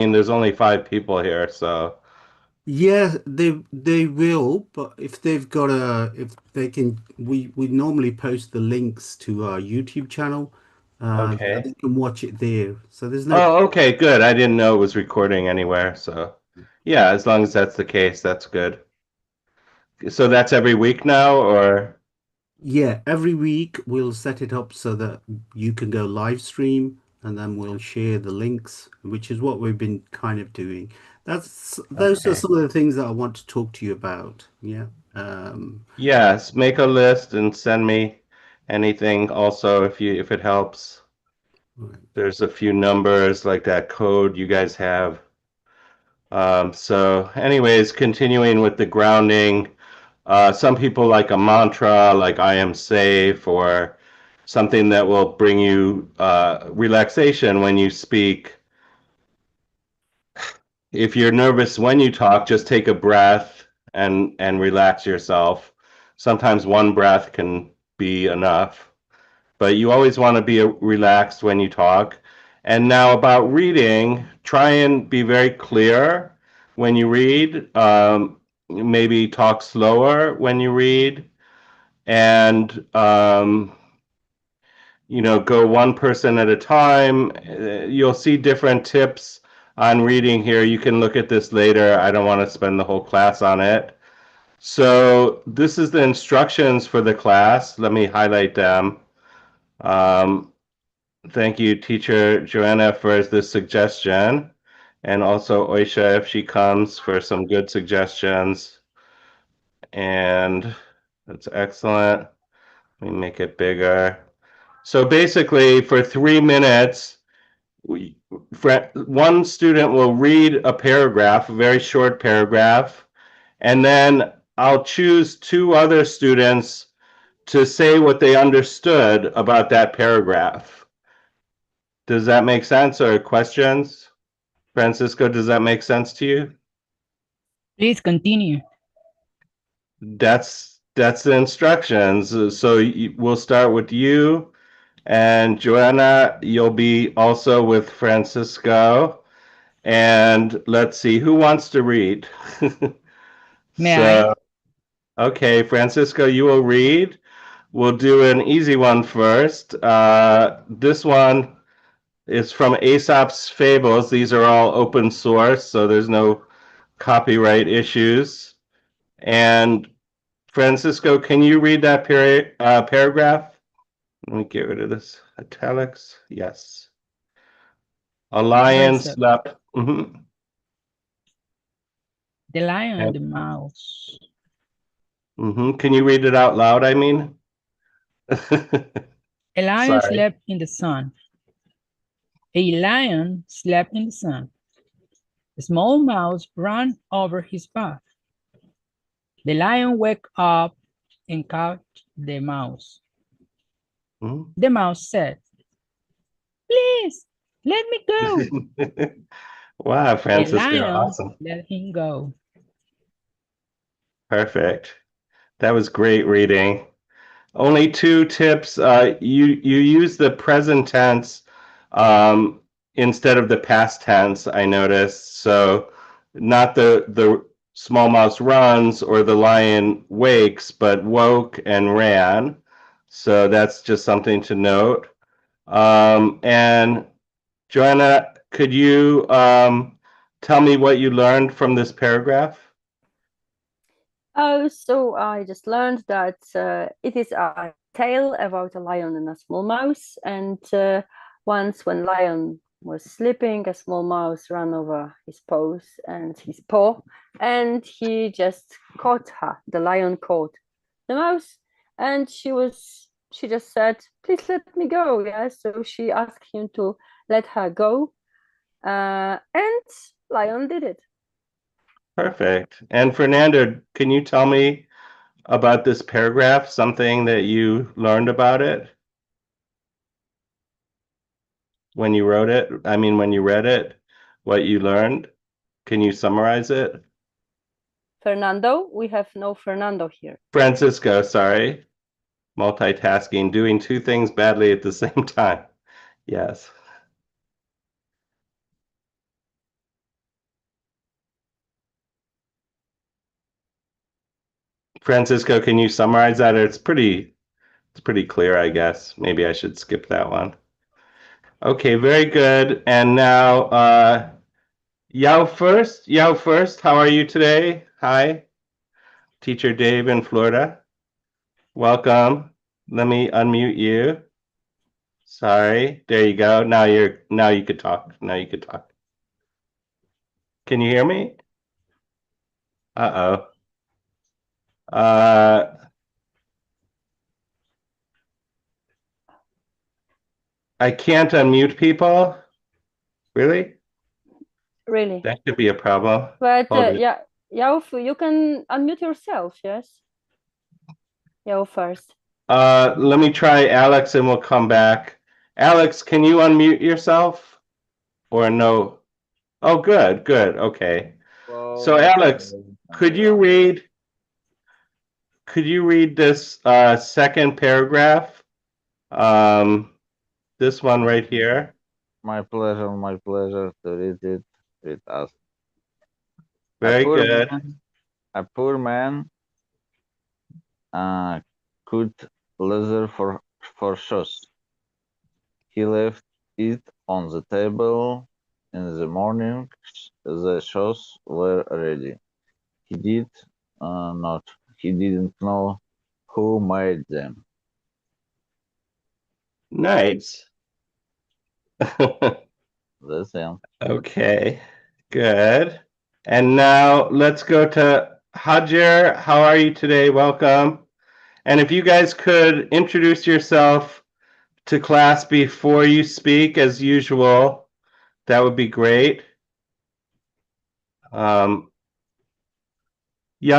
mean, there's only 5 people here, so Yeah, they will, but if they've got a if they can we normally post the links to our YouTube channel so okay. they can watch it there. So there's no Oh, okay, good. I didn't know it was recording anywhere, so yeah, as long as that's the case, that's good. So that's every week now, or Yeah, every week we'll set it up so that you can go live stream and then we'll share the links, which is what we've been kind of doing. Those are okay. some of the things that I want to talk to you about. Yeah. Um, Yes, make a list and send me anything also if it helps. right. There's a few numbers like that code you guys have. So anyways, continuing with the grounding, some people like a mantra, like I am safe, or something that will bring you relaxation when you speak. If you're nervous when you talk, just take a breath and relax yourself. Sometimes one breath can be enough, but you always want to be relaxed when you talk. And now about reading, try and be very clear when you read. Maybe talk slower when you read, and go one person at a time. You'll see different tips on reading here. You can look at this later. I don't want to spend the whole class on it. So this is the instructions for the class. Let me highlight them. Um, Thank you, teacher Joanna, for this suggestion, and also Oisha if she comes for some good suggestions. And that's excellent. Let me make it bigger. So basically, for 3 minutes, we, one student will read a paragraph, a very short paragraph, and then I'll choose two other students to say what they understood about that paragraph. Does that make sense, or questions? Francisco, does that make sense to you? Please continue. That's the instructions. So we'll start with you, and Joanna, you'll be also with Francisco. And let's see, who wants to read? May I? So, okay, Francisco, you will read. We'll do an easy one first. This one is from Aesop's Fables. These are all open source, so there's no copyright issues. And Francisco, can you read that paragraph? Let me get rid of this italics. Yes. A lion Verse 7. slept. Mhm. The lion Yeah. and the mouse. Can you read it out loud? I mean, A lion sorry. slept in the sun. A lion slept in the sun. A small mouse ran over his path. The lion woke up and caught the mouse. Mhm. The mouse said, please, let me go. Wow, The Francisco, lion awesome. let him go. Perfect. That was great reading. Only two tips. You use the present tense instead of the past tense, I noticed. So not the small mouse runs or the lion wakes, but woke and ran. So that's just something to note. And Joanna, could you tell me what you learned from this paragraph? Oh, so I just learned that it is a tale about a lion and a small mouse. And once, when lion was sleeping, a small mouse ran over his paw, and he just caught her. The lion caught the mouse, and she just said, "Please let me go." Yeah, so she asked him to let her go, and lion did it. Perfect. And Fernando, can you tell me about this paragraph, something that you learned about it when you wrote it? I mean, when you read it, what you learned? Can you summarize it? Fernando, we have no Fernando here. Francisco, sorry. Multitasking, doing two things badly at the same time. Yes. Francisco, can you summarize that? It's pretty clear, I guess. Maybe I should skip that one. Okay, very good. And now, Yao first. Yao first, how are you today? Hi, Teacher Dave in Florida. Welcome. Let me unmute you. Sorry. There you go. Now you could talk. Now you could talk. Can you hear me? Uh-oh. I can't unmute people. Really? Really. That could be a problem. But Hold it. yeah, Yauf, you can unmute yourself, yes? Yauf first. Let me try Alex and we'll come back. Alex, can you unmute yourself? Or no? Oh, good, good. Okay. So Alex, could you read this second paragraph? This one right here. My pleasure to read it with us. Very good. A poor man cut leather for shoes. He left it on the table. In the morning, the shoes were ready. He didn't know who made them. Nice. That's it. Okay, good. And now let's go to Hajar. How are you today? Welcome. And if you guys could introduce yourself to class before you speak, as usual, that would be great. Yeah,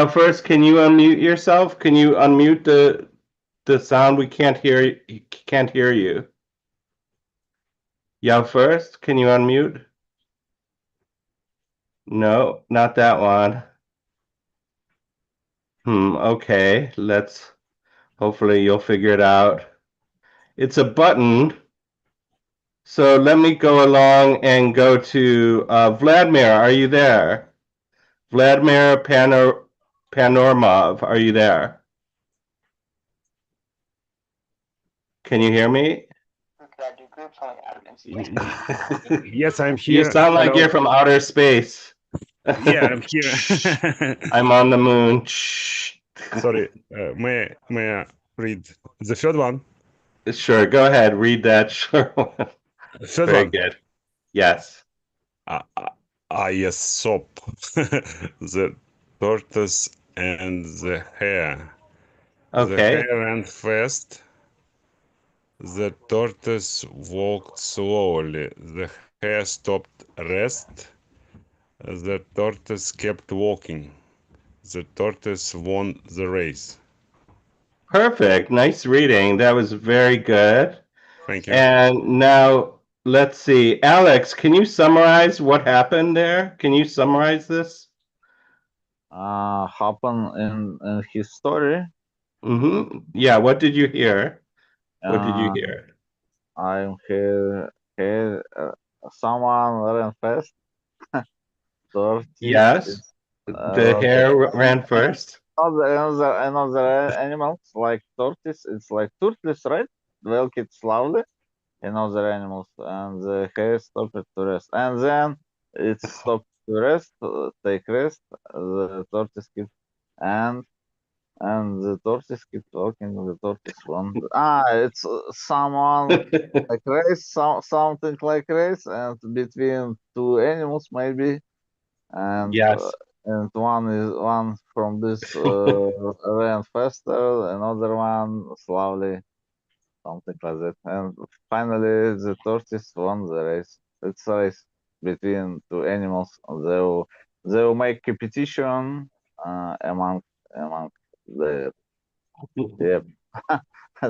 first, can you unmute yourself? Can you unmute the sound? We can't hear you. Yeah, first, can you unmute? No, not that one. Okay, hopefully you'll figure it out. It's a button. So let me go along and go to Vladimir. Are you there? Vladimir Panormov, are you there? Can you hear me? Yes, I'm You here. sound like Hello. you're from outer space. Yeah, I'm here. I'm on the moon. Sorry, may I read the third one? Sure, go ahead. Read that. Sure. Third Very one. good. Yes. Yes, soap. The tortoise and the hare. The Okay. hare ran fast. The tortoise walked slowly. The hare stopped rest. The tortoise kept walking. The tortoise won the race. Perfect. Nice reading. That was very good. Thank you. And now let's see. Alex, can you summarize what happened there? Can you summarize this? Happened in his story. Yeah, what did you hear? What did you hear? I'm here. Someone ran fast. Yes. The hare ran first. Another animals like tortoise. It's like tortoise, right? Walk it slowly. Another animals, and the hare stopped to rest, and then it stopped to rest, take rest. The tortoise kept and the tortoise kept walking. The tortoise won. It's someone like race, something like race, and between two animals maybe, and Yes. and one from this ran faster, another one slowly, something like that. And finally, the tortoise won the race. It's a race between two animals. They will make competition among the yeah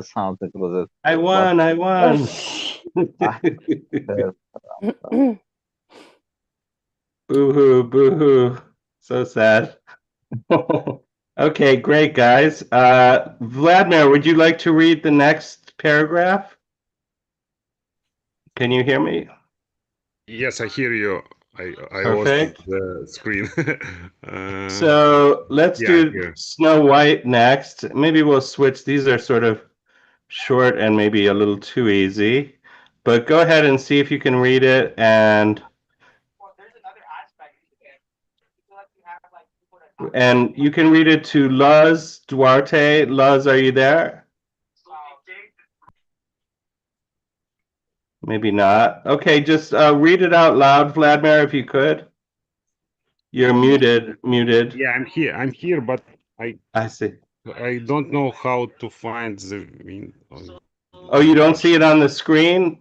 something like that. I won. I won. Boo-hoo, boo-hoo. So sad. Okay, great, guys. Vladimir, would you like to read the next paragraph? Can you hear me? Yes, I hear you. I lost Perfect. the screen. So let's yeah, do here. Snow White next. Maybe we'll switch. These are sort of short and maybe a little too easy. But go ahead and see if you can read it. And you can read it to Luz Duarte. Luz, are you there? Maybe not. Okay, just read it out loud, Vladimir, if you could. You're muted. Yeah, I'm here, but I see. I don't know how to find the. Oh, you don't see it on the screen?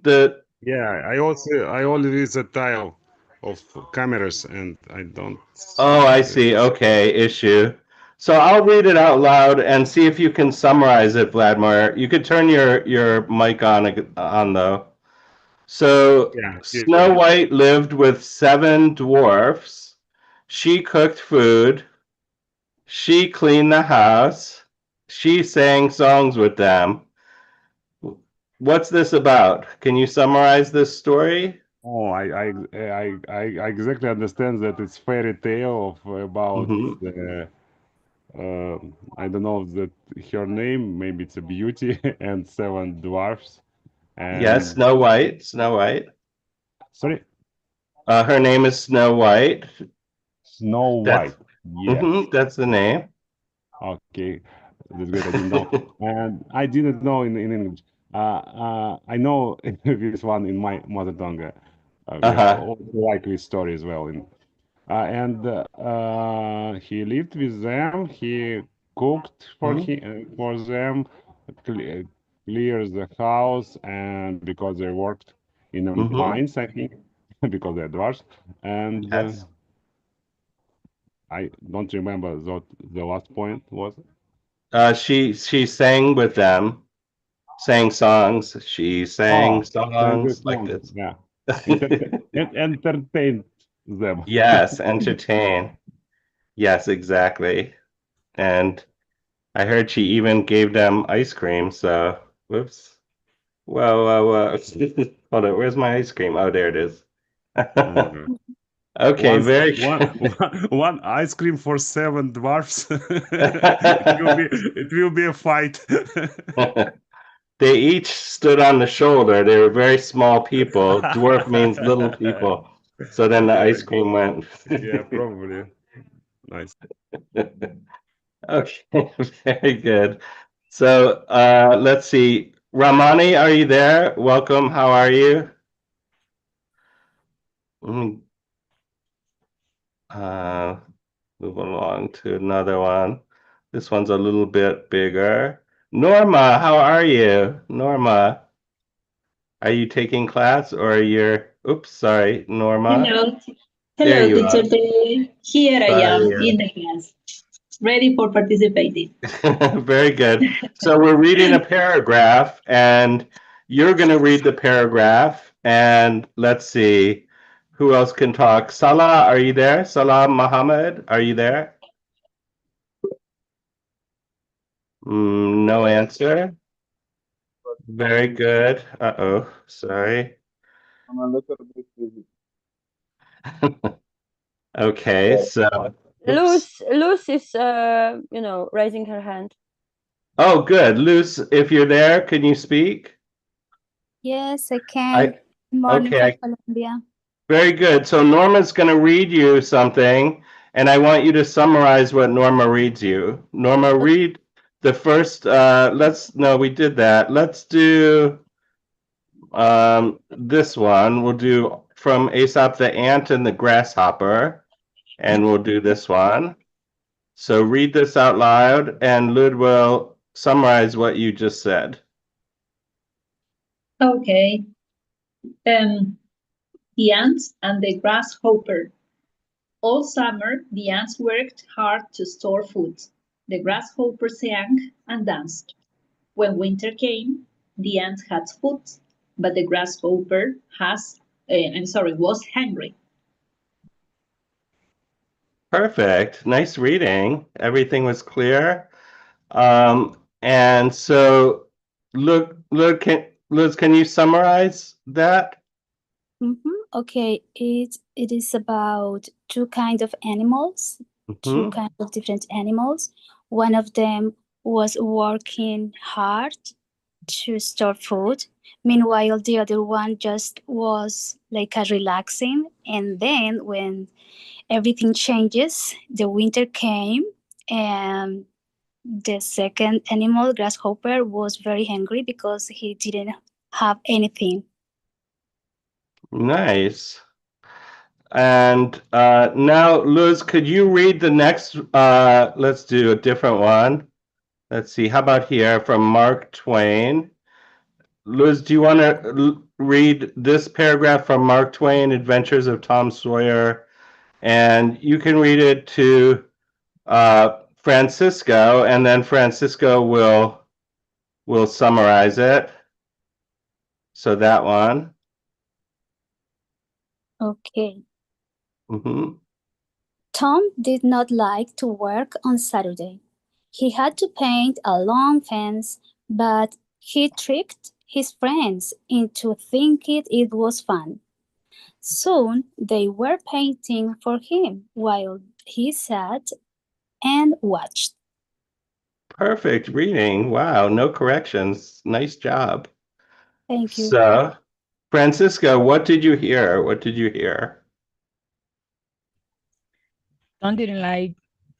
Yeah, I only read the tile of cameras, and I don't. Oh, I see. Okay, issue. So I'll read it out loud and see if you can summarize it, Vladimir. You could turn your mic on though. So Yeah, here you Snow go. White lived with 7 dwarfs. She cooked food. She cleaned the house. She sang songs with them. What's this about? Can you summarize this story? Oh, I exactly understand that it's fairy tale of about Hmm. I don't know that her name, maybe it's a beauty and 7 dwarfs. Yes, And Snow White. Snow White. sorry, Her name is Snow White. Snow That's White. Yes. that's the name. Okay, that's great. I didn't know, and I didn't know in English. I know this one in my mother tongue. We Uh-huh. also like this story as well. And he lived with them. He cooked Mhm. for them, cle clears the house, and because they worked in the Mhm. mines, I think, because they're dwarves. And Yes. I don't remember what the last point was. She sang with them, sang songs. She sang Oh, sang the songs like song. this. Yeah, entertained them. Yes, entertain. Yes, exactly. And I heard she even gave them ice cream. So, whoops. Well. Hold on. Where's my ice cream? Oh, there it is. Uh, Okay, Once very one ice cream for 7 dwarfs. It will be a fight. good. They each stood on the shoulder. They were very small people. Dwarf means little people. So then the Okay, ice cream went. yeah, probably. Nice. Okay, very good. So let's see. Ramani, are you there? Welcome. How are you? Mm, Uh, move along to another one. This one's a little bit bigger. Norma, how are you? Norma, are you taking class or you're, oops, sorry, Norma. Hello, There hello, you teacher are. Day. Here I am Sorry. in the class, ready for participating. Very good. So we're reading a paragraph, and you're going to read the paragraph. And let's see who else can talk. Salah, are you there? Salah Muhammad, are you there? No answer. Very good. Uh-oh, sorry. I'm a little bit busy. Okay, so, oops. Luz is, raising her hand. Oh, good. Luce, if you're there, can you speak? Yes, I can. I, Good morning okay, from Colombia. very good. So Norma's going to read you something, and I want you to summarize what Norma reads you. Norma, read the first, no, we did that. Let's do this one. We'll do from Aesop the Ant and the Grasshopper, and we'll do this one. So read this out loud, and Lud will summarize what you just said. Okay. The ants and the grasshopper. All summer, the ants worked hard to store food. The grasshopper sang and danced. When winter came, the ant had food, but the grasshopper was hungry. Perfect. Nice reading. Everything was clear. And so, Liz, can you summarize that? Okay, it is about two kinds of animals, two Mhm. kinds of different animals. One of them was working hard to store food. Meanwhile, the other one just was like a relaxing. And then when everything changes, the winter came, and the second animal, grasshopper, was very hungry because he didn't have anything. Nice. And now, Luz, could you read the next? Let's do a different one. Let's see. How about here from Mark Twain? Luz, do you want to read this paragraph from Mark Twain, Adventures of Tom Sawyer? And you can read it to Francisco, and then Francisco will summarize it. So that one. Okay. Mm-hmm. Tom did not like to work on Saturday. He had to paint a long fence, but he tricked his friends into thinking it was fun. Soon they were painting for him while he sat and watched. Perfect reading. Wow, no corrections. Nice job. Thank you. So, Francisco, what did you hear? What did you hear? Tom didn't like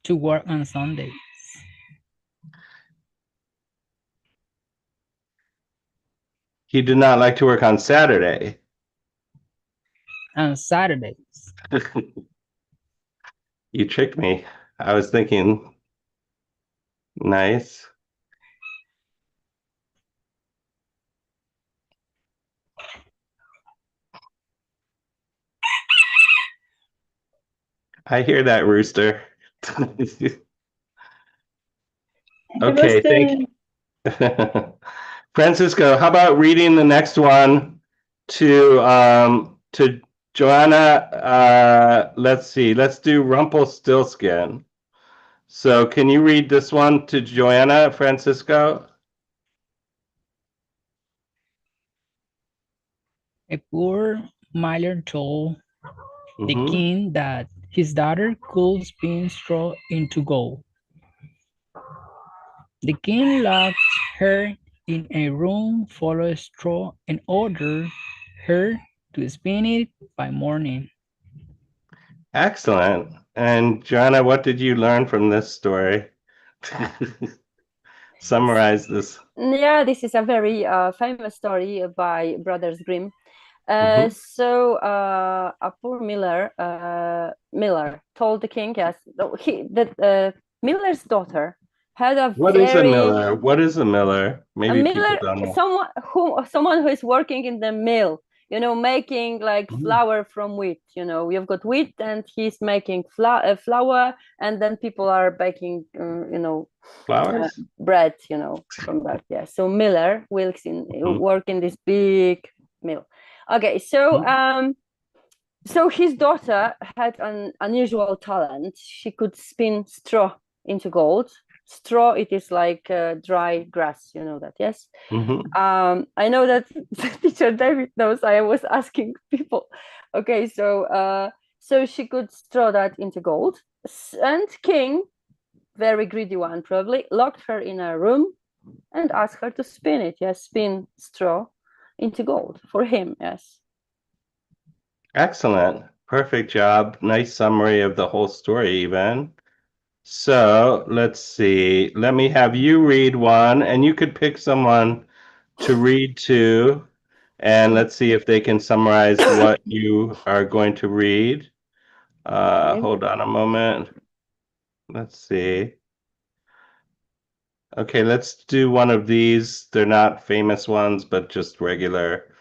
to work on Sundays. He did not like to work on Saturday. On Saturdays. You tricked me. I was thinking, nice. I hear that, rooster. Okay, thank you. Francisco, how about reading the next one to Joanna? Let's see. Let's do Rumpelstiltskin. So can you read this one to Joanna, Francisco? A poor miller told the Mhm. king that his daughter could spin straw into gold. The king locked her in a room full of straw and ordered her to spin it by morning. Excellent. And Joanna, what did you learn from this story? Summarize this. Yeah, this is a very famous story by Brothers Grimm. Mhm. So a poor miller told the king, yes, that miller's daughter had a What is a very miller? What is a miller? a Maybe people miller, don't know. someone who is working in the mill, making like Mhm. flour from wheat. You've got wheat and he's making flour, and then people are baking Flowers? bread, from that. Yeah, so miller Mhm. work in this big mill. Okay, so Mhm. so his daughter had an unusual talent. She could spin straw into gold. Straw, it is like dry grass, you know that, yes? Mhm. I know that teacher David knows. I was asking people. Okay, so she could straw that into gold. And King, very greedy one probably, locked her in a room and asked her to spin it. Yes, spin straw into gold for him. Yes. Excellent. Perfect job. Nice summary of the whole story, even. So let's see. Let me have you read one, and you could pick someone to read to, and let's see if they can summarize what you are going to read. Okay. Hold on a moment. Let's see. Okay, let's do one of these. They're not famous ones, but just regular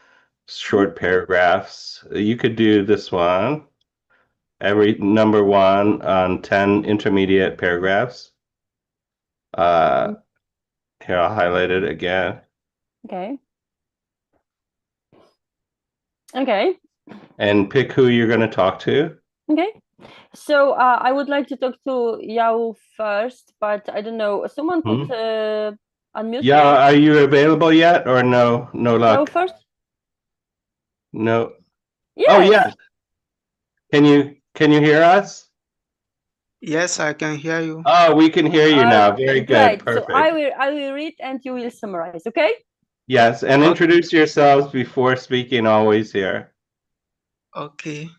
short paragraphs. You could do this one. Every number one on 10 intermediate paragraphs. Here, I'll highlight it again. Okay. Okay. And pick who you're going to talk to. Okay. So I would like to talk to Yao first, but I don't know. Someone could unmute Yeah, me. are you available yet or no? No Yao luck. first. No. Oh, Yes. yes. Can you hear us? Yes, I can hear you. Oh, we can hear you now. Okay, Very good. great. So Perfect. I will read and you will summarize, okay? Yes, and Okay. introduce yourselves before speaking always here. Okay.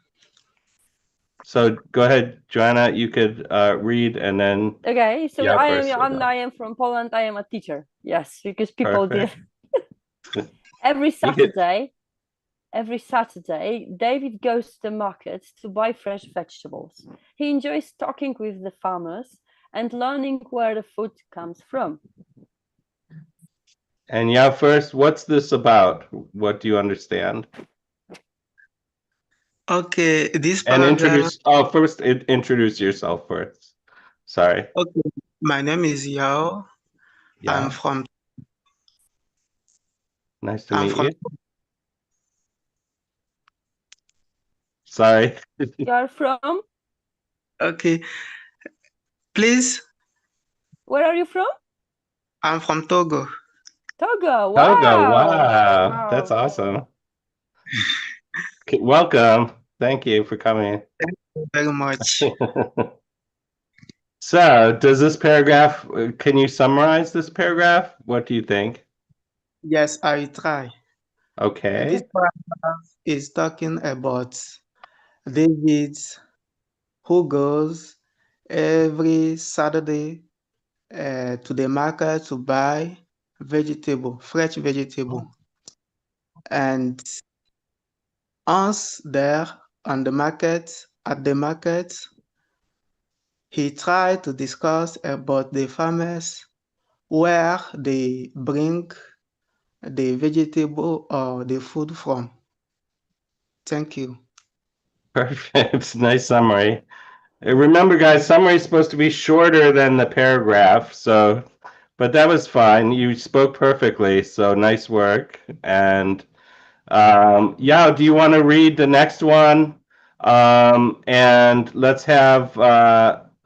So go ahead, Joanna, you could read and then Okay, so yeah, I first. am from Poland. I am a teacher. Yes, because people did Perfect. every You could- Saturday, David goes to the market to buy fresh vegetables. He enjoys talking with the farmers and learning where the food comes from. And yeah, first, what's this about? What do you understand? Okay, this And paragraph. first introduce yourself first. Sorry. Okay, my name is Yao. Yeah. Nice to I'm meet from. you. Sorry. You are from? Okay, please. Where are you from? I'm from Togo. Togo. Wow. Togo. Wow. Wow. That's awesome. Welcome. Thank you for coming. Thank you very much. So, does this paragraph, can you summarize this paragraph? What do you think? Yes, I try. Okay. This paragraph is talking about David who goes every Saturday to the market to buy fresh vegetable. And once there at the market, he tried to discuss about the farmers where they bring the vegetable or the food from. Thank you. Perfect. Nice summary. Remember, guys, summary is supposed to be shorter than the paragraph. So, but that was fine. You spoke perfectly. So nice work. And yeah, do you want to read the next one? And let's have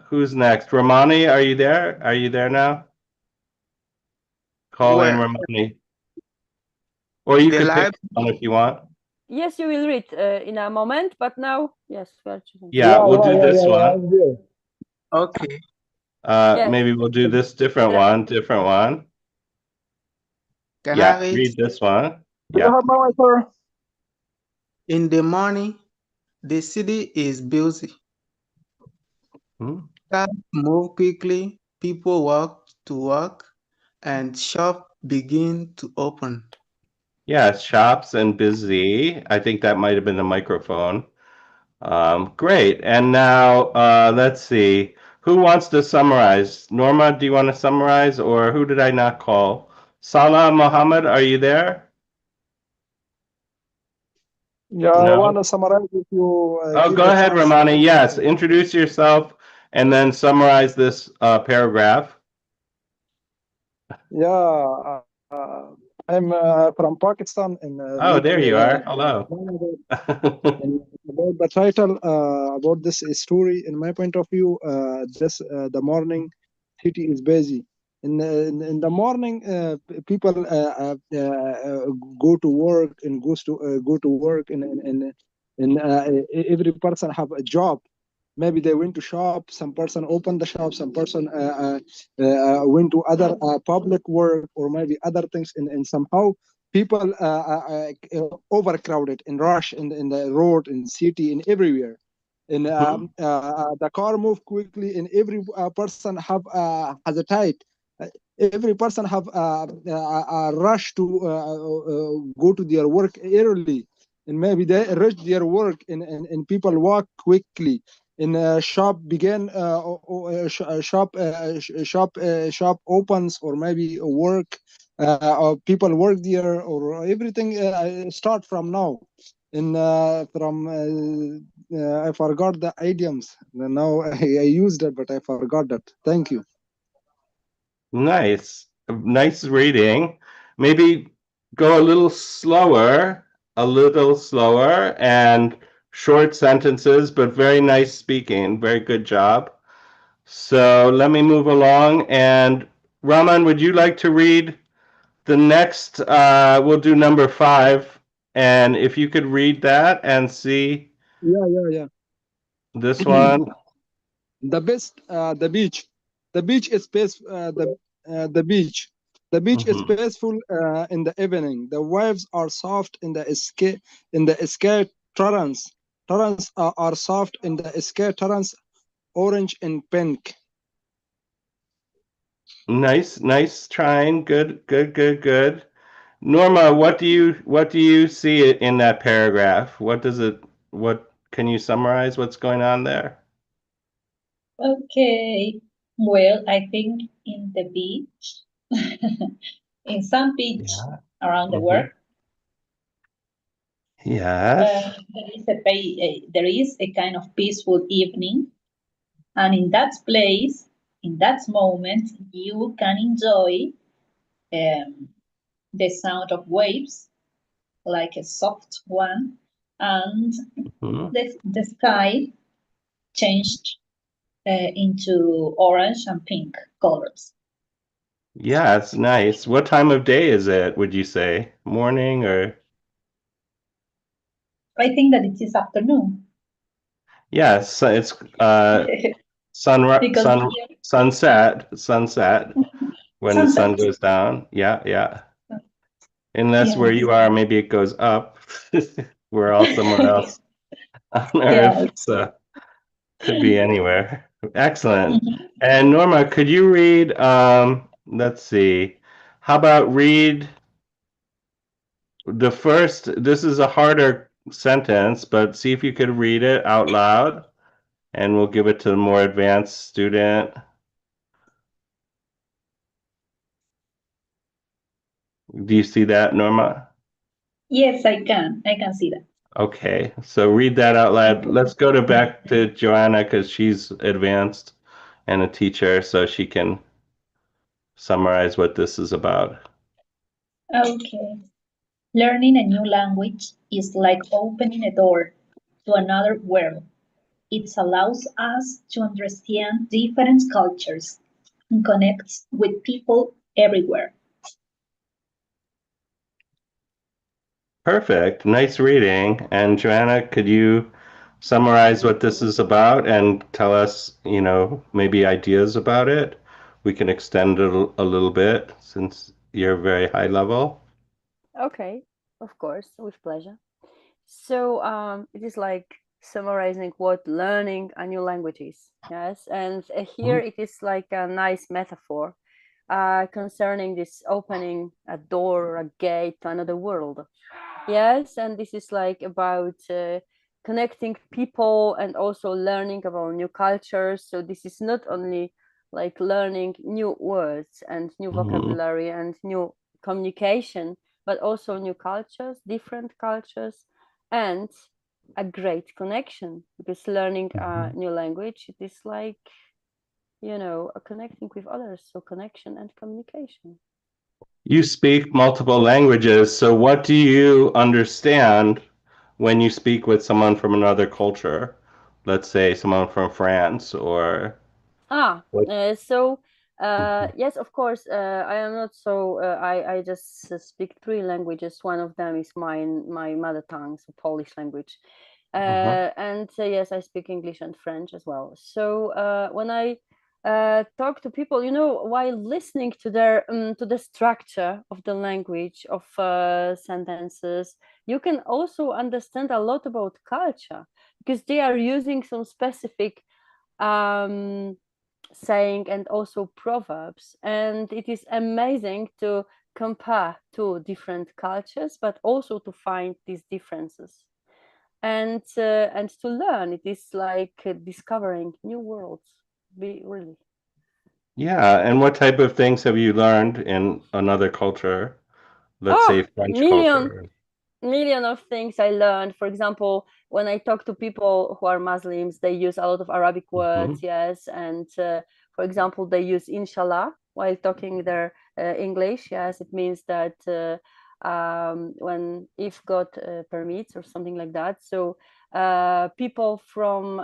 who's next? Romani, are you there? Are you there now? Call in Where? Romani. Or you The could pick lib one if you want. Yes, you will read in a moment, but now, yes, we are choosing. Yeah, we'll do this one. I'm here. Okay. Yes. Maybe we'll do this different one. Can Yeah, I read? read this one. Do you Yeah. have my mic, sir? In the morning, the city is busy. Hmm? Cars move quickly, people walk to work, and shops begin to open. Yeah, shops and busy. I think that might have been the microphone. Great. And now let's see. Who wants to summarize? Norma, do you want to summarize, or who did I not call? Salah Mohammed, are you there? Yeah, I No. want to summarize if you Oh, give go the ahead, chance. Romani. Yes, introduce yourself and then summarize this paragraph. Yeah, I'm from Pakistan and Oh, there you are. Hello. and about the title about this story, in my point of view, the morning city is busy. In the morning, people go to work and go to work, and every person have a job. Maybe they went to shop. Some person opened the shop. Some person went to other public work, or maybe other things. And somehow people overcrowded and rush in the road, in city, in everywhere. And the car move quickly, and every person have has a tight. Every person have a rush to go to their work early, and maybe they reach their work, and people walk quickly. In shop begin shop opens, or maybe work or people work there, or everything start from now. And I forgot the idioms now. I used it, but I forgot that. Thank you. Nice. Nice reading. Maybe go a little slower, and short sentences, but very nice speaking. Very good job. So let me move along. And Raman, would you like to read the next? We'll do number 5, And if you could read that and see Yeah. this one. The best, the beach. The beach is the beach. The beach is Mhm. peaceful in the evening. The waves are soft in the sky torrents. Torrents are soft in the sky torrents, orange and pink. Nice trying. Good. Norma, what do you see in that paragraph? What can you summarize what's going on there? Okay. Well, I think in the beach, in some beach Yeah. around the Hmm. world, Yes. there is a kind of peaceful evening, and in that place, in that moment, you can enjoy um, the sound of waves, like a soft one, and Mhm. the sky changed into orange and pink colors. Yeah, it's nice. What time of day is it, would you say? Morning or? I think that it is afternoon. Yes, it's sunrise, Because here, sunset when the sun sunset. goes down. Yeah. Unless where you Yes. are, maybe it goes up. We're all somewhere else on Earth, Yes. so could be anywhere. Excellent. Mhm. And Norma, could you read, let's see, how about read the first, this is a harder sentence, but see if you could read it out loud, and we'll give it to the more advanced student. Do you see that, Norma? Yes, I can. I can see that. Okay, so read that out loud. Let's go back to Joanna because she's advanced and a teacher, so she can summarize what this is about. Okay. Learning a new language is like opening a door to another world. It allows us to understand different cultures and connect with people everywhere. Perfect. Nice reading. And Joanna, could you summarize what this is about and tell us, maybe ideas about it? We can extend it a little bit since you're very high level. Okay, of course, with pleasure. So it is like summarizing what learning a new language is. Yes, and here it is like a nice metaphor concerning this opening a door or a gate to another world. Yes, and this is like about connecting people and also learning about new cultures. So this is not only like learning new words and new Mhm. vocabulary and new communication, but also new cultures, different cultures, and a great connection, because learning a new language, it is like, connecting with others. So connection and communication. You speak multiple languages, so what do you understand when you speak with someone from another culture? Let's say someone from France or what? So yes, of course, I am not so. I just speak three languages. One of them is my mother tongue, so Polish language, Mhm. and yes, I speak English and French as well. So when I talk to people, while listening to the structure of the language of sentences, you can also understand a lot about culture, because they are using some specific um, saying and also proverbs, and it is amazing to compare two different cultures, but also to find these differences and to learn. It is like discovering new worlds. Be really. Yeah, and what type of things have you learned in another culture? Let's Oh, say French million culture. million of things I learned. For example, when I talk to people who are Muslims, they use a lot of Arabic words, Mhm. yes. And for example, they use inshallah while talking their English. Yes, it means that when if God permits or something like that. So people from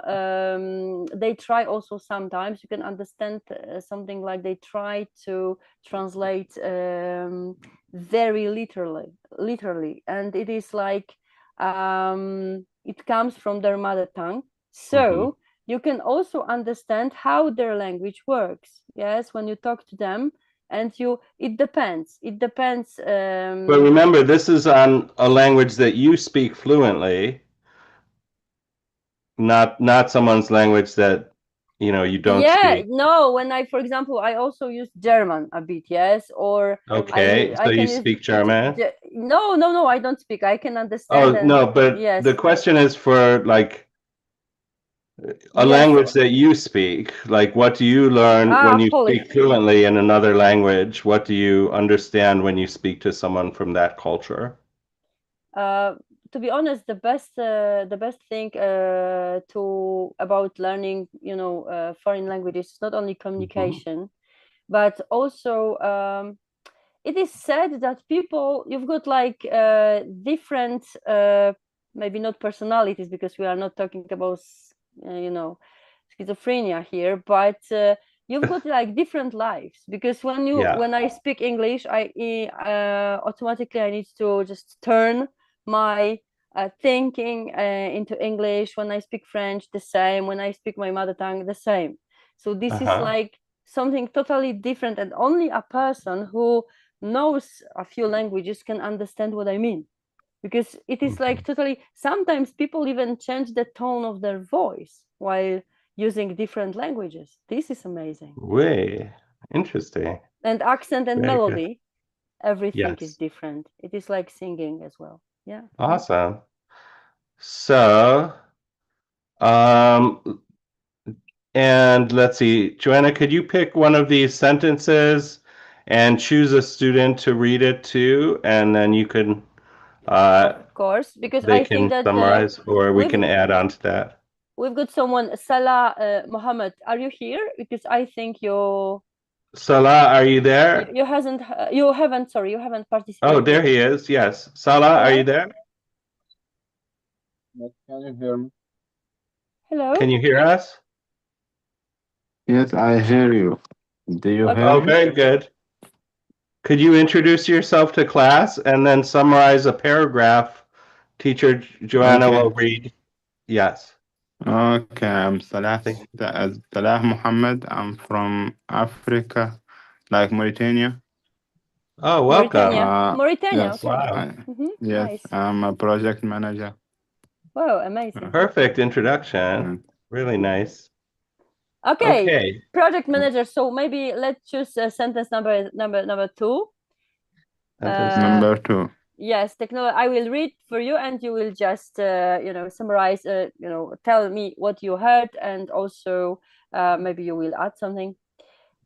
they try also sometimes, you can understand something like they try to translate very literally, and it is like it comes from their mother tongue. So you can also understand how their language works. Yes, when you talk to them, and it depends. But remember, this is on a language that you speak fluently, not someone's language that you don't speak. No, when for example, I also use German a bit, yes, or Okay, so I you can use speak German? no, I don't speak. I can understand. Oh, no, but yes, the question is for like a yes. language that you speak. Like, what do you learn when you Polish. speak fluently in another language? What do you understand when you speak to someone from that culture? To be honest, the best thing about learning, foreign languages is not only communication, but also it is said that you've got like different, maybe not personalities, because we are not talking about schizophrenia here, but you've got like different lives, because when I speak English, I automatically I need to just turn my thinking into English. When I speak French, the same. When I speak my mother tongue, the same. So this is like something totally different, and only a person who knows a few languages can understand what I mean, because it is like totally, sometimes people even change the tone of their voice while using different languages. This is amazing. Way interesting. And accent and Very good. melody, everything is Yes. different. It is like singing as well. Yeah. Awesome. So, and let's see, Joanna, could you pick one of these sentences and choose a student to read it to, and then you can, Of course, because they I think can that summarize, or we can add on to that. we've got someone, Salah Mohammed. Are you here? Because I think Salah, are you there? you haven't participated. Oh, there he is. Yes. Salah, are you there? Can you hear me? Hello. Can you hear us? Yes, I hear you. Do you hear Oh, me? very good. Could you introduce yourself to class and then summarize a paragraph? Teacher Joanna Okay. will read. Yes. Okay, I'm Salah Muhammad. I'm from Africa, like Mauritania. Oh, welcome. Mauritania. Yes. Okay. Wow. Yes, Nice. I'm a project manager. Wow, amazing. Perfect introduction. Really nice. Okay. Project manager. So maybe let's choose sentence number 2. Number 2. Yes, technology. I will read for you, and you will just summarize. Tell me what you heard, and also maybe you will add something.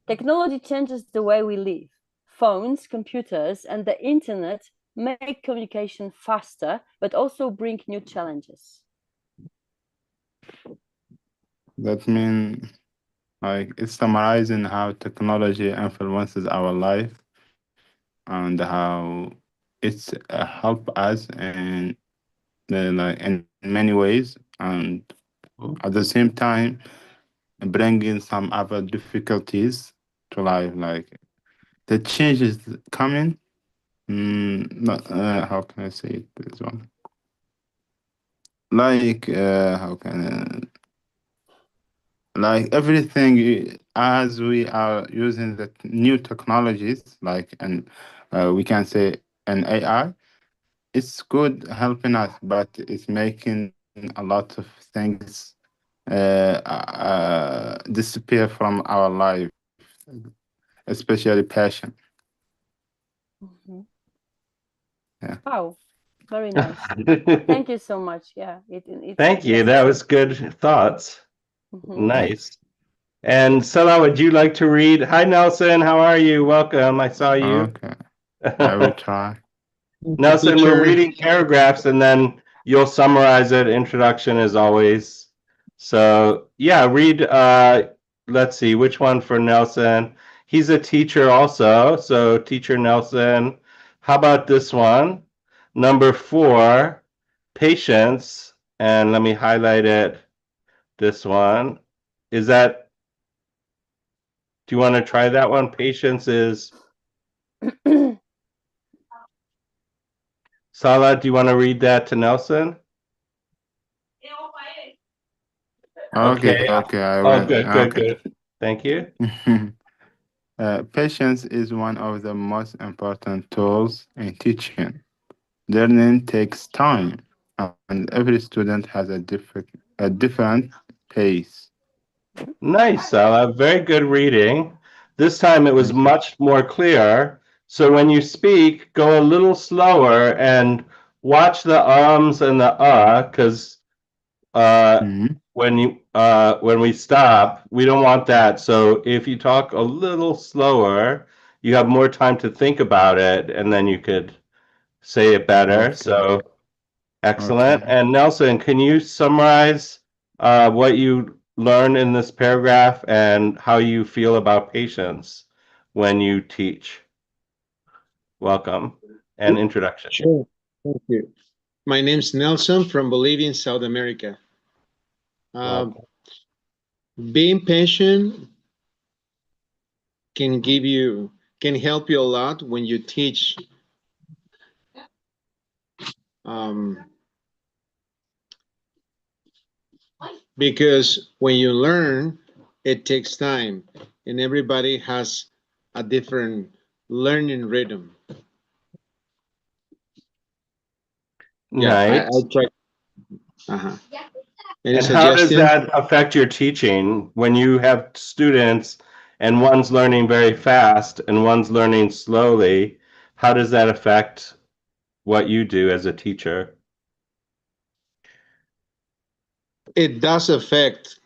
Technology changes the way we live. Phones, computers, and the internet make communication faster, but also bring new challenges. That means, like, it's summarizing how technology influences our life and how it's help us in many ways, and at the same time bringing some other difficulties to life, like the changes coming. Not how can I say it? This one, like how can like everything as we are using the new technologies, like, and we can say an AI. It's good helping us, but it's making a lot of things disappear from our life, especially passion. Yeah. Wow, very nice. Thank you so much. Yeah, Thank you. That was good thoughts. Nice. And Salah, would you like to read? Hi, Nelson. How are you? Welcome. I saw you. Okay. I will try. Nelson, we're reading paragraphs and then you'll summarize it. Introduction as always. So yeah, read, let's see, which one for Nelson? He's a teacher also. So teacher Nelson, how about this one? Number 4, patience. And let me highlight it. This one. Is that, do you want to try that one? Patience is Salah, do you want to read that to Nelson? Okay, I Oh, will. good, good, Okay. good. Thank you. Patience is one of the most important tools in teaching. Learning takes time, and every student has a different pace. Nice, Salah. Very good reading. This time it was Thank you. much more clear. So when you speak, go a little slower and watch the ums and the because Mhm. when we stop, we don't want that. So if you talk a little slower, you have more time to think about it, and then you could say it better. Okay. So excellent. Okay. And Nelson, can you summarize what you learned in this paragraph and how you feel about patience when you teach? Welcome and introduction. Sure. Thank you. My name's Nelson from Bolivia in South America. Welcome. Being patient can help you a lot when you teach. Because when you learn, it takes time, and everybody has a different learning rhythm. Yeah, I Nice. try. Uh-huh. Any And how does suggestions? that affect your teaching when you have students and one's learning very fast and one's learning slowly? How does that affect what you do as a teacher? It does affect,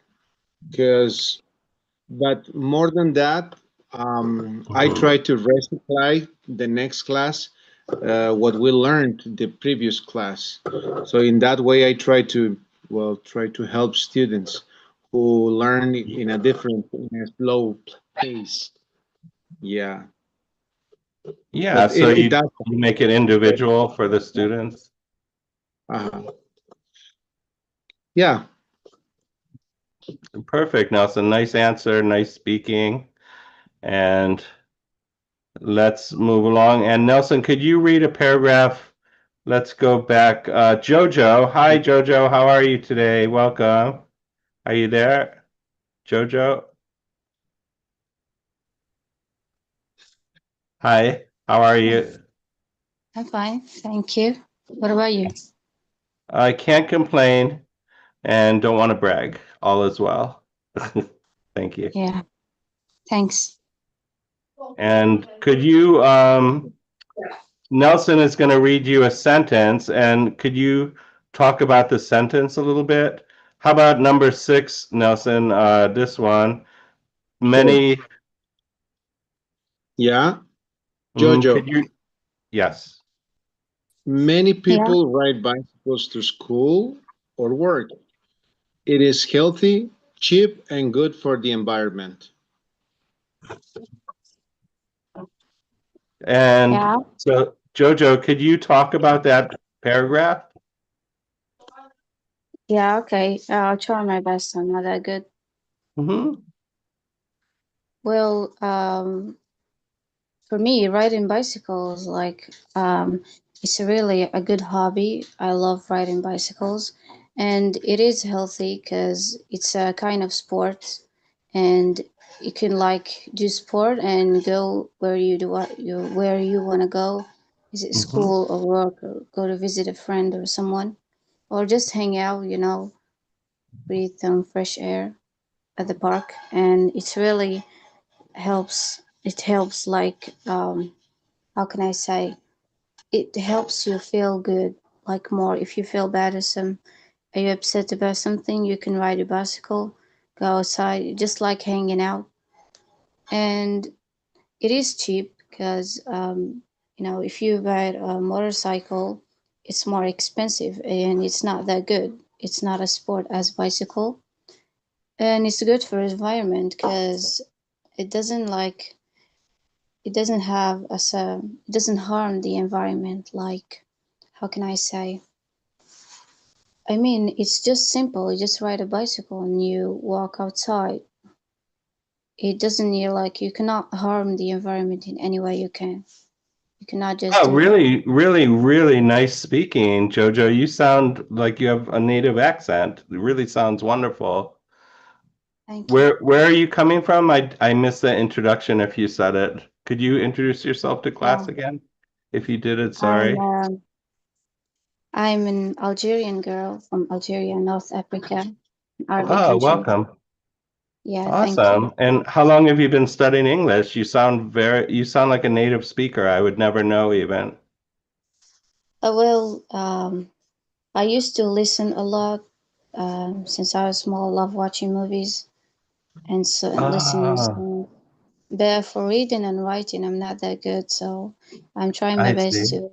but more than that, I try to resupply the next class what we learned the previous class. So in that way, I try to help students who learn in a slow pace. Yeah, Yeah, but so it you does. make it individual for the students. Uh, yeah, Perfect, Nelson. Nice answer, nice speaking. And let's move along. And Nelson, could you read a paragraph? Let's go back. Jojo. Hi, Jojo. How are you today? Welcome. Are you there? Jojo? Hi, how are you? I'm fine, thank you. What about you? I can't complain and don't want to brag. All is well. Thank you. Yeah, thanks. And could you, Nelson is going to read you a sentence, and could you talk about the sentence a little bit? How about number 6, Nelson? This one. Many. yeah. Could Jojo, you? Yes. many Yeah, people ride bicycles to school or work. It is healthy, cheap, and good for the environment. And yeah, so, Jojo, could you talk about that paragraph? yeah, okay. I'll try my best. I'm not that good. Mm-hmm. Well, for me, riding bicycles, it's really a good hobby. I love riding bicycles, and it is healthy because it's a kind of sport, and you can like do sport and go where you do what you where you want to go. Is it Mm-hmm. school or work or go to visit a friend or someone, or just hang out, breathe some fresh air at the park, and it's really helps. It helps how can I say? It helps you feel good, like more. If you feel bad or are you upset about something, you can ride a bicycle, go outside, just like hanging out. And it is cheap because, if you ride a motorcycle, it's more expensive and it's not that good. It's not a sport as bicycle. And it's good for environment because it doesn't like it doesn't have as a it doesn't harm the environment like how can I say? I mean, it's just simple. You just ride a bicycle and you walk outside. It doesn't you cannot harm the environment in any way you can. You cannot just Oh, do that. really, really, really nice speaking, Jojo. You sound like you have a native accent. It really sounds wonderful. Thank you. Where are you coming from? I missed the introduction if you said it. Could you introduce yourself to class Yeah. again? If you did it, I'm sorry. um, I'm an Algerian girl from Algeria, North Africa, Arabic Oh, country. welcome. Yeah, thank you. Awesome. And how long have you been studying English? You sound like a native speaker. I would never know even. Well, I used to listen a lot since I was small. Love watching movies and listening Ah, songs. But for reading and writing, I'm not that good. So I'm trying my I best see. to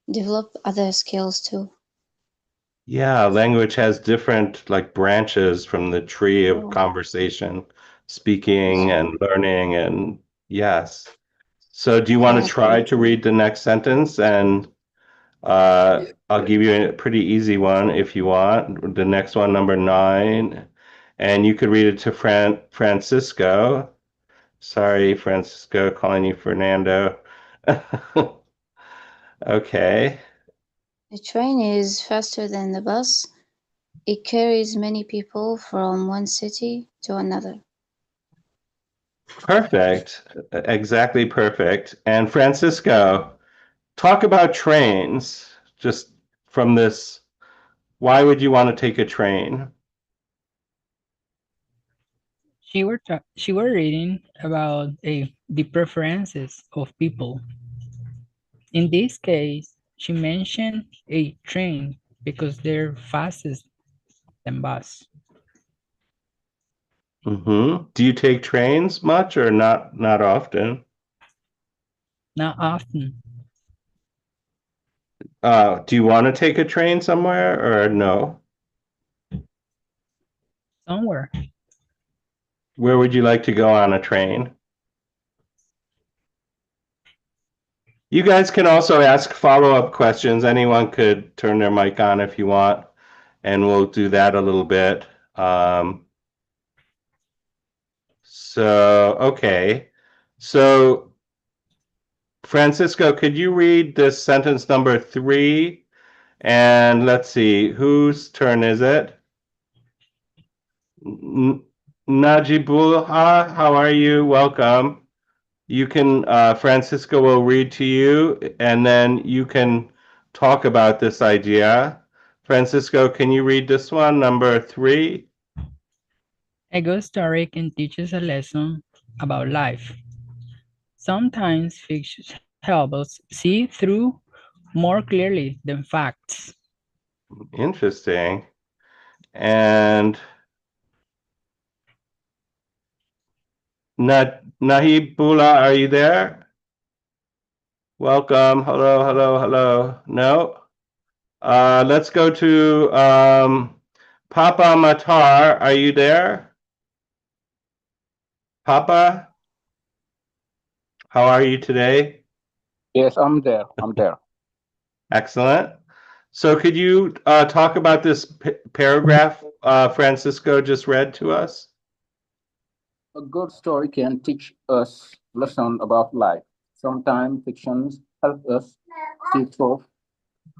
develop other skills too. Yeah, language has different like branches from the tree of Yeah, conversation, that's speaking right. and learning and yes. So do you want to Yeah, try to read the next sentence? And I'll give you a pretty easy one if you want. The next one, number 9, and you could read it to Francisco. Sorry, Francisco, calling you Fernando. Okay, the train is faster than the bus. It carries many people from one city to another. perfect. Exactly perfect. And Francisco, talk about trains. Just from this, why would you want to take a train? She were reading about the preferences of people. In this case, she mentioned a train because they're fastest than bus. Do you take trains much or not often? Not often. Do you want to take a train somewhere or no? Somewhere. Where would you like to go on a train? You guys can also ask follow-up questions. Anyone could turn their mic on if you want, and we'll do that a little bit. Okay. So, Francisco, could you read this sentence number 3? And let's see, whose turn is it? Najibullah, how are you? Welcome. You can, Francisco will read to you, and then you can talk about this idea. Francisco, can you read this one, number 3? A good story can teach us a lesson about life. Sometimes fiction helps us see through more clearly than facts. Interesting. And Nahibullah, are you there? Welcome. Hello, hello, hello. No? Let's go to Papa Matar. Are you there? Papa, how are you today? Yes, I'm there. I'm there. Excellent. So could you talk about this paragraph Francisco just read to us? A good story can teach us lesson about life. Sometimes fictions help us see truth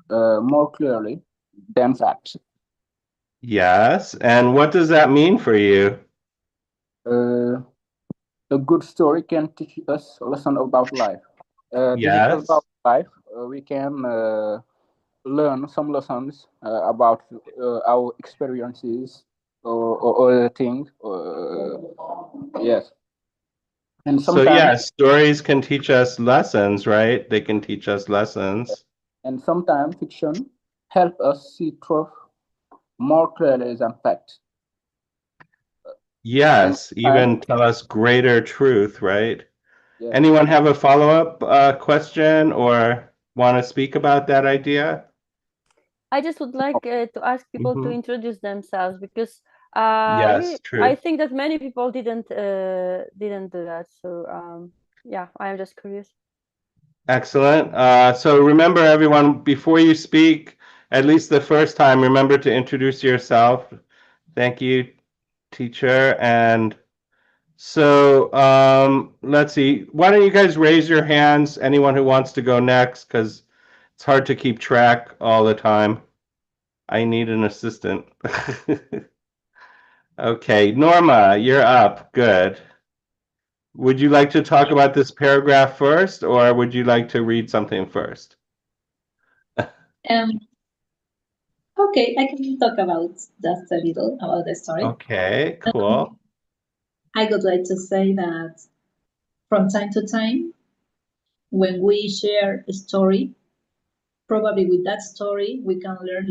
more clearly than facts. Yes. And what does that mean for you? Uh, a good story can teach us a lesson about life. This is Yes. about life. We can learn some lessons about our experiences or other things. Yes, and So sometimes yeah, stories can teach us lessons, right? They can teach us lessons. fiction help us see truth more clearly than fact. And Yes, sometimes, even tell us greater truth, right? yes, Anyone have a follow-up question or want to speak about that idea? I just would like to ask people to Mhm. introduce themselves because Yes, I true. think that many people didn't do that. So yeah, I am just curious. Excellent. So remember, everyone, before you speak, at least the first time, remember to introduce yourself. Thank you, teacher. And So let's see. Why don't you guys raise your hands? Anyone who wants to go next, because it's hard to keep track all the time. I need an assistant. Okay, Norma, you're up. Good. Would you like to talk about this paragraph first, or would you like to read something first? Okay, I can talk about just a little about the story. Okay, cool. I would like to say that from time to time, when we share a story, probably with that story, we can learn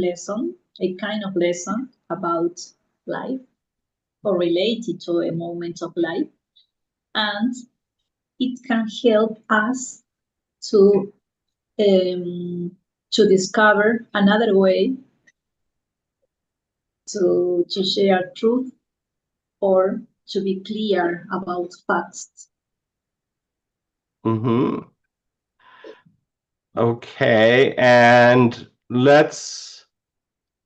a kind of lesson about life or related to a moment of life. And it can help us to discover another way to share truth or to be clear about facts. Mm-hmm. Okay, and let's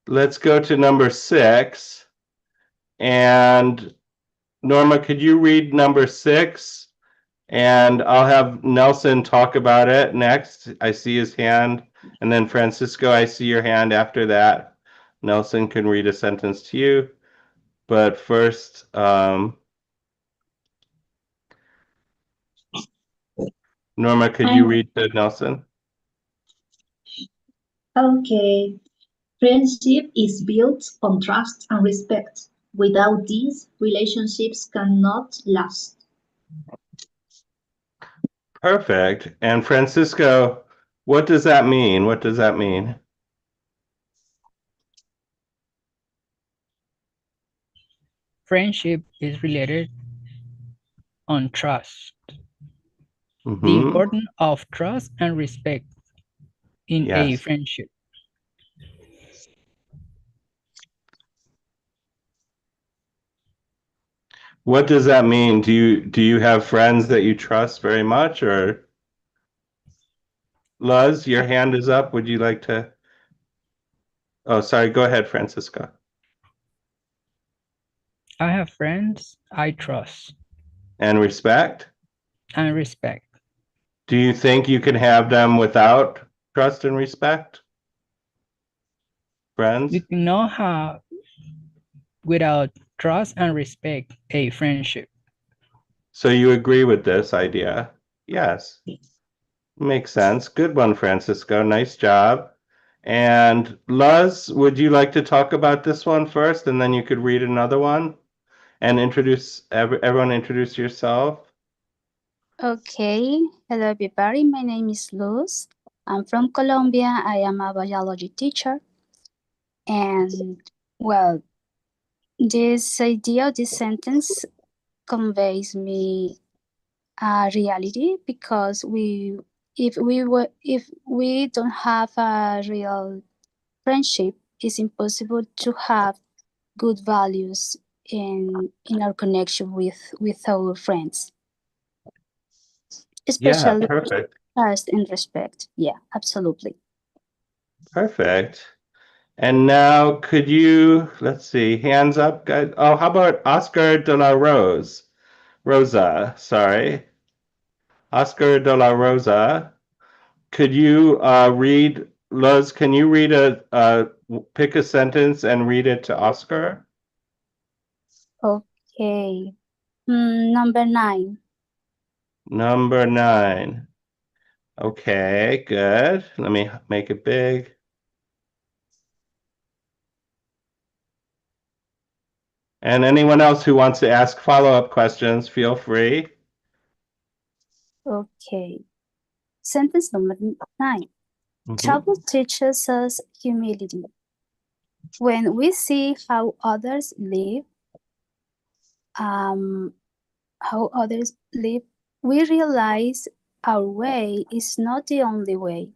go to number 6. And Norma, could you read number 6? And I'll have Nelson talk about it next. I see his hand. And then Francisco, I see your hand after that. Nelson can read a sentence to you. But first, Norma, could you read to Nelson? Okay. Friendship is built on trust and respect. Without these, relationships cannot last. Perfect. And Francisco, what does that mean? What does that mean? Friendship is related on trust. Mm-hmm. The importance of trust and respect in a Yes. friendship. What does that mean? Do you have friends that you trust very much, or Luz, your hand is up. Would you like to? Oh, sorry. Go ahead, Francisco. I have friends I trust And respect? and respect. Do you think you can have them without trust and respect? Friends? You cannot have without trust and respect a friendship. So you agree with this idea? Yes. Makes sense. Good one, Francisco. Nice job. And Luz, would you like to talk about this one first, and then you could read another one and introduce everyone. Introduce yourself. Okay, hello everybody. My name is Luz. I'm from Colombia. I am a biology teacher. And well, this idea, this sentence conveys me a reality because if we don't have a real friendship, it's impossible to have good values in our connection with our friends, Yeah, especially perfect. trust and respect. Yeah, absolutely. Perfect. And now could you, let's see, hands up, guys. Oh, how about Oscar de la Rosa, sorry. Oscar de la Rosa. Could you read, Luz, can you read pick a sentence and read it to Oscar? Okay. Number 9. Number 9. Okay, good. Let me make it big. And anyone else who wants to ask follow-up questions, feel free. Okay. Sentence number 9. Travel teaches us humility. When we see how others live, we realize our way is not the only way.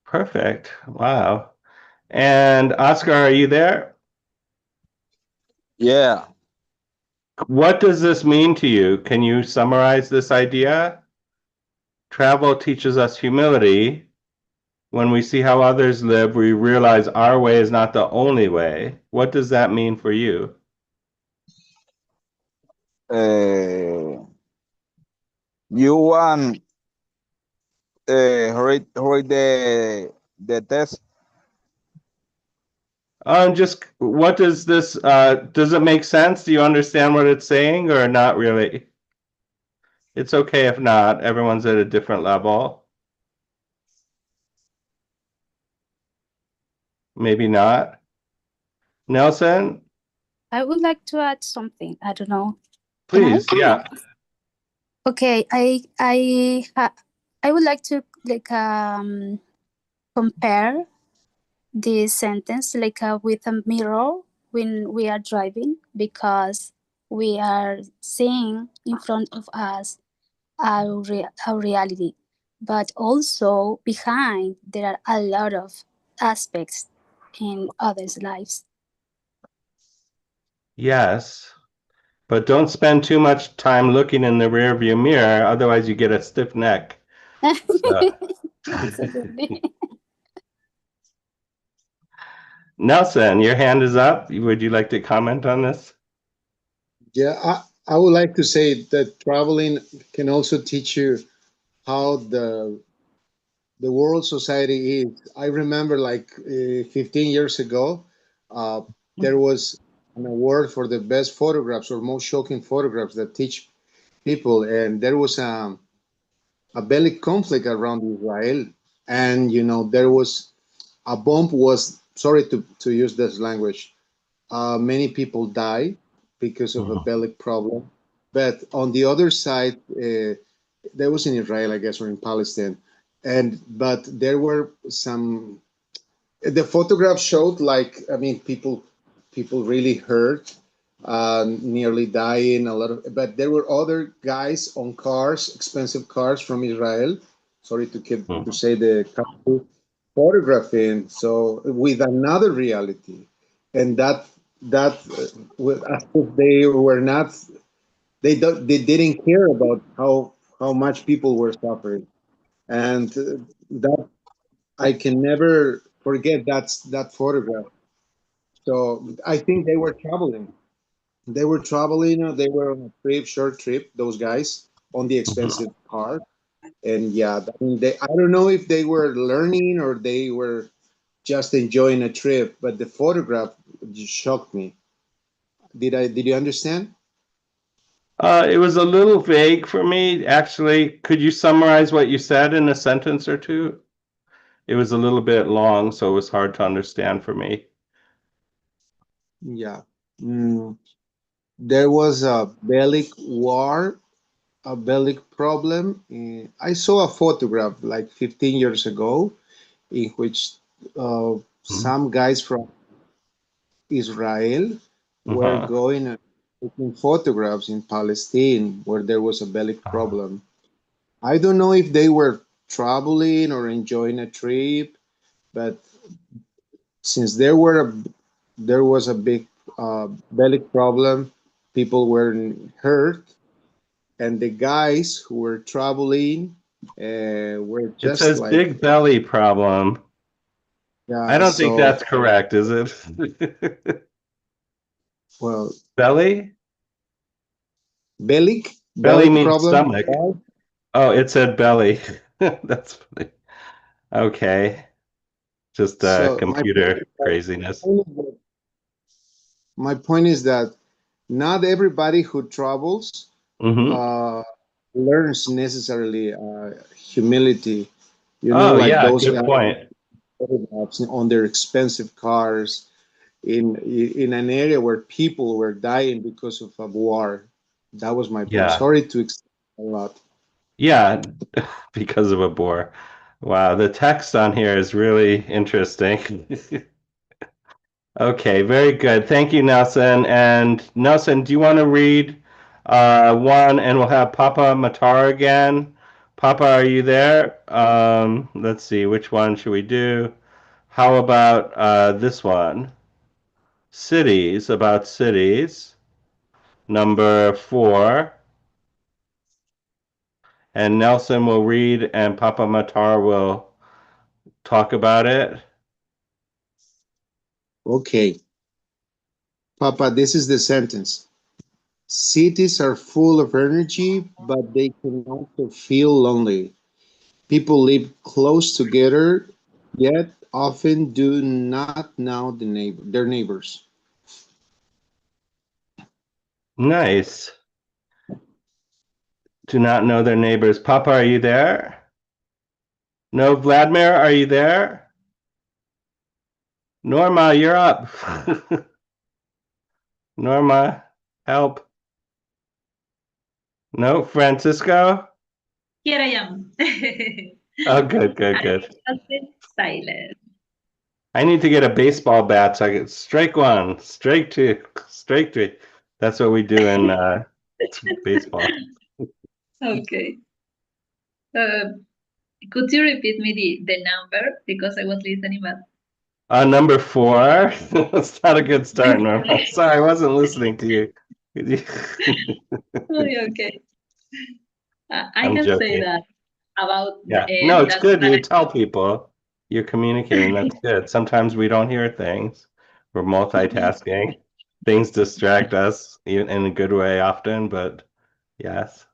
Perfect. Wow. And Oscar, are you there? Yeah. What does this mean to you? Can you summarize this idea? Travel teaches us humility. when we see how others live, we realize our way is not the only way. What does that mean for you? You want read the test. Just what does this, does it make sense? Do you understand what it's saying or not really? It's okay if not, everyone's at a different level. Maybe not. Nelson, I would like to add something. I don't know. please, yeah. Okay, I would like to compare this sentence with a mirror when we are driving, because we are seeing in front of us our reality, but also behind there are a lot of aspects in others' lives. Yes, but don't spend too much time looking in the rear view mirror, otherwise you get a stiff neck. Absolutely. Nelson, your hand is up. Would you like to comment on this? Yeah, I would like to say that traveling can also teach you how the world society is. I remember like 15 years ago, there was an award for the best photographs or most shocking photographs that teach people, and there was a bellic conflict around Israel, and there was a bomb was sorry to use this language. Many people die because of a bellic problem, but on the other side, there was in Israel, I guess, or in Palestine, but there were some. The photograph showed like I mean people really hurt, nearly dying a lot of. But there were other guys on cars, expensive cars from Israel. Sorry to say the country photographing. So with another reality, and as if they were not they didn't care about how much people were suffering, and that I can never forget that photograph. So I think they were traveling. They were traveling. They were on a trip, short trip. Those guys on the expensive car, and yeah, I mean, I don't know if they were learning or they were just enjoying a trip. But the photograph just shocked me. Did you understand? It was a little vague for me, actually. Could you summarize what you said in a sentence or two? It was a little bit long, so it was hard to understand for me. Yeah. There was a bellic war, a bellic problem. I saw a photograph like 15 years ago in which some guys from Israel were going and taking photographs in Palestine where there was a bellic problem. I don't know if they were traveling or enjoying a trip, but since there was a big bellic problem, people were hurt, and the guys who were traveling were It just says like big belly problem. I yeah. don't think So that's correct, is it? well, Belly? bellic Belly bellic means problem. stomach. Oh, it said belly. That's funny. Okay. Just So computer craziness. my point is that not everybody who travels uh, learns necessarily humility. Oh, Like yeah, those good guys point. on their expensive cars in an area where people were dying because of a war. That was my point. Yeah. Sorry to extend a lot. Yeah, because of a bore. Wow, the text on here is really interesting. Okay, very good. Thank you, Nelson. And Nelson, do you want to read one and we'll have Papa Matar again? Papa, are you there? Let's see, which one should we do? How about this one? Cities, about cities. Number 4. And Nelson will read and Papa Matar will talk about it. Okay. Papa, this is the sentence. Cities are full of energy, but they can also feel lonely. People live close together, yet often do not know their neighbors. Nice. Do not know their neighbors. Papa, are you there? No, Vladimir, are you there? Norma, you're up. Norma, help. No, Francisco? Here I am. Oh, good. Silent. I need to get a baseball bat so I get strike one, strike two, strike three. That's what we do in baseball. Okay. Could you repeat me the number because I was listening, but Number 4. That's not a good start, Norma. Sorry, I wasn't listening to you. okay. I I'm can say joking. that about Yeah. No, it's that good. You tell people you're communicating. That's good. Sometimes we don't hear things. We're multitasking. Things distract us in a good way often, but yes.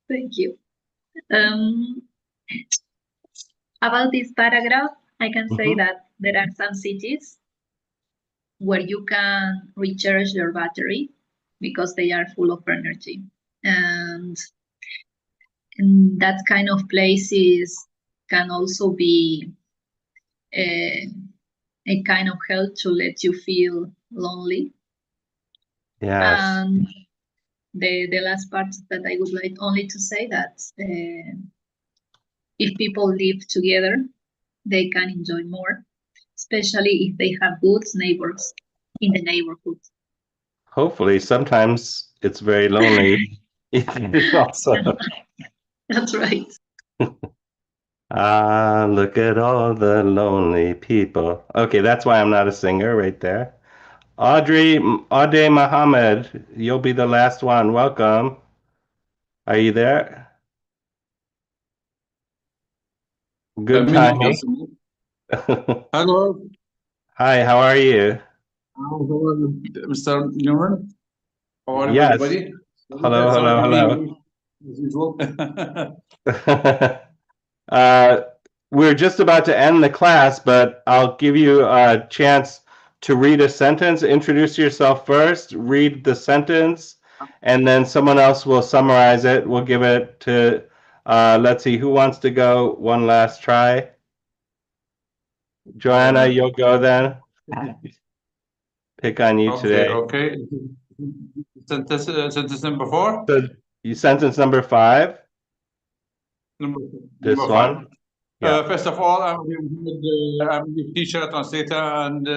Thank you. About this paragraph, I can say that there are some cities where you can recharge your battery because they are full of energy. And that kind of places can also be a kind of help to let you feel lonely. Yes. And the last part that I would like only to say that if people live together, they can enjoy more, especially if they have good neighbors in the neighborhood. Hopefully, sometimes it's very lonely. Also. That's right. Look at all the lonely people. Okay, that's why I'm not a singer right there. Aude Muhammad, you'll be the last one. Welcome. Are you there? Good timing. Hello. Hi, how are you? Mr. Newman. How are you, Yes. everybody? Hello. As usual. We're just about to end the class, but I'll give you a chance to read a sentence. Introduce yourself first, read the sentence, and then someone else will summarize it. We'll give it to, let's see, who wants to go one last try? Joanna, you'll go then. Pick on you today. Okay. Sentence number 4? So you sentence number 5? Number This 5. one? Yeah. First of all, I'm a teacher, translator, and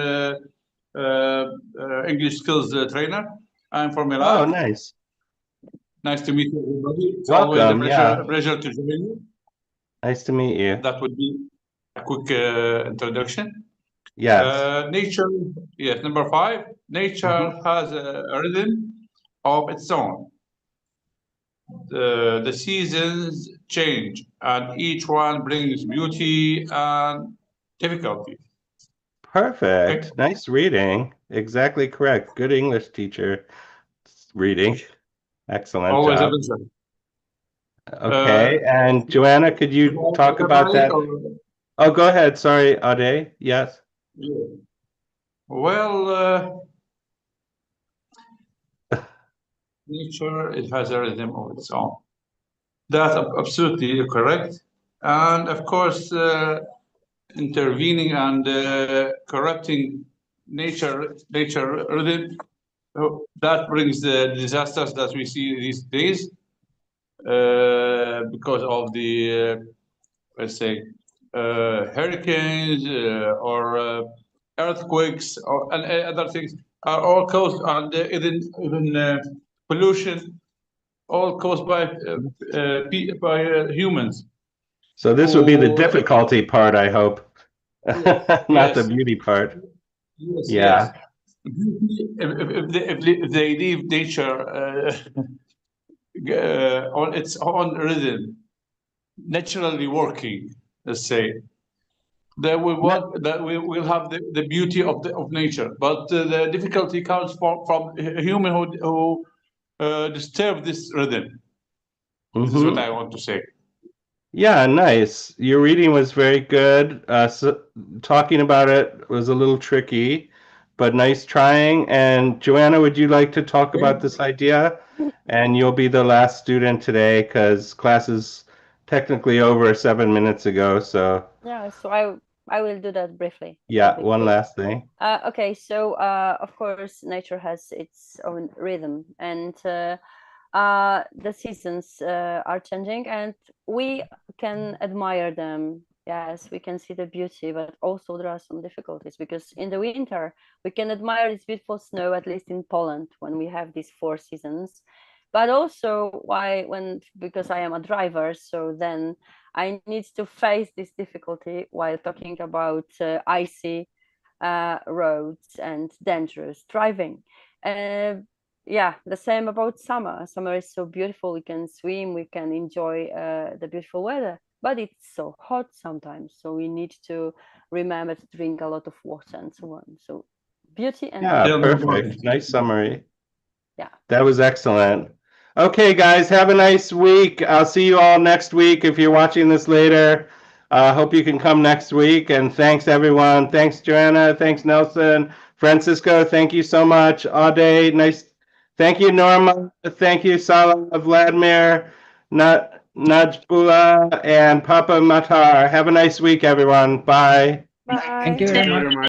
English skills trainer. I'm from Iraq. Oh, nice. Nice to meet you, everybody. It's Welcome, always a pleasure to join you. Nice to meet you. That would be a quick introduction. Yes. Nature, yes, number 5. Nature has a rhythm of its own. The seasons change, and each one brings beauty and difficulty. Perfect. Okay. Nice reading. Exactly correct. Good English teacher reading. Excellent Always job. a pleasure. Okay, and Joanna, could you talk about that? Oh, go ahead. Sorry, Ade. Yes. Yeah. Well, nature, it has a rhythm of its own. That's absolutely correct. And of course, intervening and corrupting nature rhythm, that brings the disasters that we see these days because of the, let's say, hurricanes or earthquakes and other things are all caused, and even pollution, all caused by humans. So this would be the difficulty part, I hope. Not the beauty part. Yes, yeah. If they leave nature on its own rhythm, naturally working, let's say, that we want that we will have the beauty of nature, but the difficulty comes from a human who disturb this rhythm. This is what I want to say. Yeah, nice. Your reading was very good. Talking about it was a little tricky, but nice trying. And Joanna, would you like to talk about this idea? And you'll be the last student today because class is technically over 7 minutes ago. So Yeah, so I will do that briefly. yeah, one last thing. Okay, so of course nature has its own rhythm, and the seasons are changing, and we can admire them. Yes, we can see the beauty, but also there are some difficulties because in the winter we can admire this beautiful snow, at least in Poland, when we have these 4 seasons. But also because I am a driver, so then I need to face this difficulty while talking about icy roads and dangerous driving. Yeah, the same about summer. Summer is so beautiful. We can swim, we can enjoy the beautiful weather, but it's so hot sometimes. So we need to remember to drink a lot of water and so on. So beauty and Perfect. Nice summary. Yeah. That was excellent. Okay, guys, have a nice week. I'll see you all next week if you're watching this later. Hope you can come next week. And thanks, everyone. Thanks, Joanna. Thanks, Nelson. Francisco, thank you so much. Ade, nice. Thank you, Norma. Thank you, Salah, Vladimir, Najbullah, and Papa Matar. Have a nice week, everyone. Bye. Bye. Thank you very much.